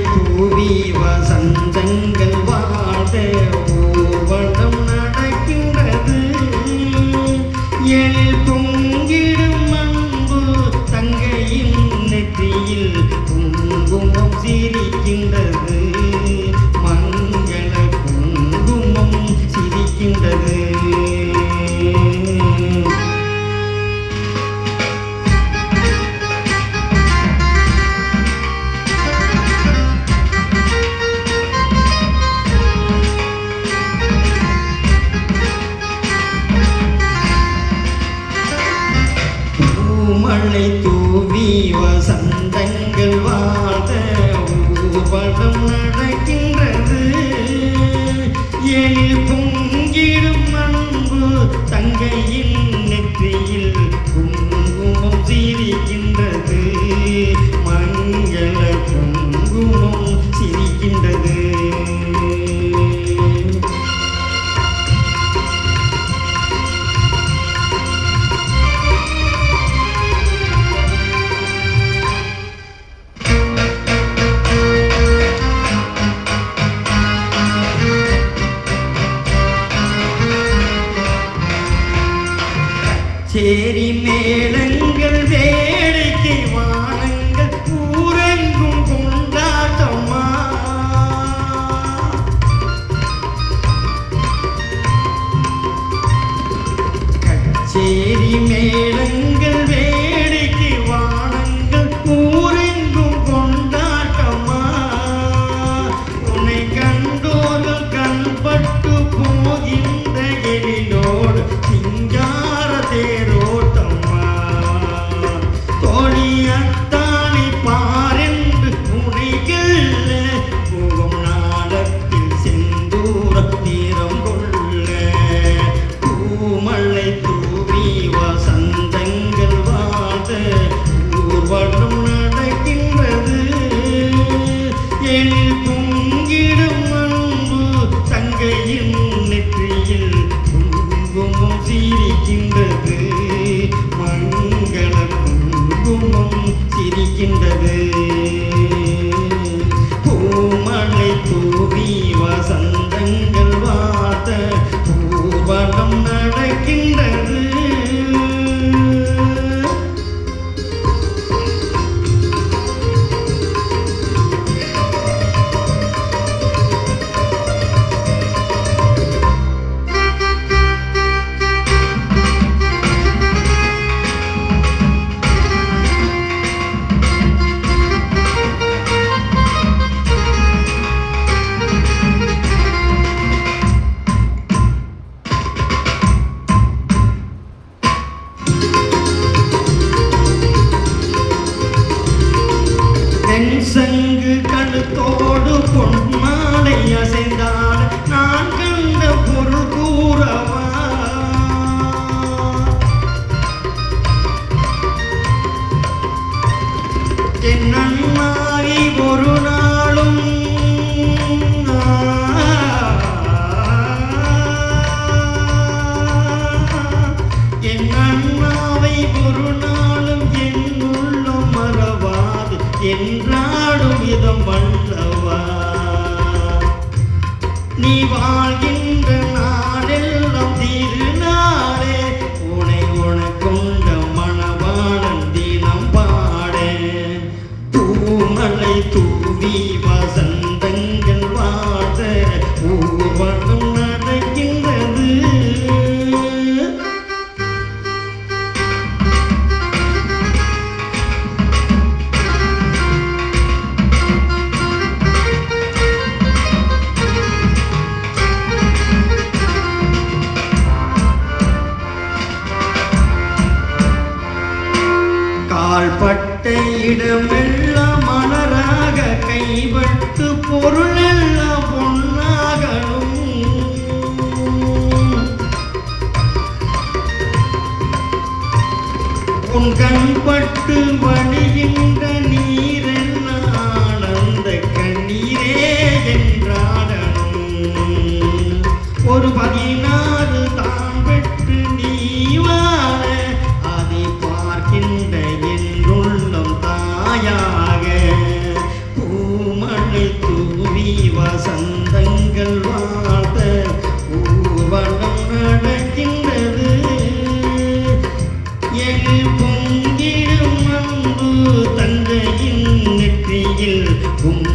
தூவி வசந்தங்கள் வாழ்ந்த ஊர்வலம் நடக்கின்றது. எழில் பொங்கிடும் அன்பு தங்கையின் நெற்றியில் குங்குமம் சிரிக்கின்றது. மங்கள குங்குமம் சிரிக்கின்றது. மழை தூவி வசந்தங்கள் வாழ்ந்த ஊர்வலம் நடக்கின்றது. எழில் பொங்கிடும் அன்பு தங்கையின் நெற்றியில் குங்குமம் சிரிக்கின்றது. மங்கள குங்குமம் சிரிக்கின்றது. சேரி மேளங்கள் வேடிக்கை வானங்கள் ஊரெங்கும் கொண்டாட்டமா. கச்சேரி மேளங்கள் வேடிக்கை வானங்கள் ஊரெங்கும் கொண்டாட்டமா. உன்னை கண்டோர்கள் கண்பட்டு போகின்ற எழிலோடு சிங்கார தேரோட்டம்மா. தோழியத்தானி பாரென்று முனைகள் புகும் நாடத்தில் செந்தூர தீரம் கொள்ள. பூமழை தூவி வசந்தங்கள் வாழ்ந்த ஊர்வலம் நடக்கின்றது. எழில் பொங்கிடும் அன்பு தங்கையின் நெற்றியில் குங்குமம் சிரிக்கின்றது. மங்கள குங்குமம் சிரிக்கின்றது. பூமழை தூவி வசந்தங்கள் வாத்த ஊர்வலம் நடக்கின்றது. சங்கு கழுத்தோடு பொன்மாலை அசைந்தால் நான் கண்ட பொருள் கூறவா. என் அண்ணாவை ஒரு நாளும் என் அண்ணாவை ஒரு நாளும் என் உள்ளம் மறவாது என்றாடும் இதம் வல்லவா. நீ வாழ்கின்ற நாடெல்லாம் திருநாளே உனை உனக்கொண்ட மணவாளன் தினம் பாட. பூமழை தூவி வசந்தங்கள் வாழ ஊர்வலம் நடக்கின்றது. கால்பட்ட இடமெல்லாம் மலராக கைப்பட்டு பொருள் எல்லாம் பொன்னாகணும். உன் கண்பட்டு வழிகின்ற நீரெல்லாம் ஆனந்த கண்ணீரே என்றாடணும். ஒரு 16 தான் பெற்று நீ வாழ அதை பார்க்கின்ற என்றுள்ளம் தாயாக. பூமழை உம்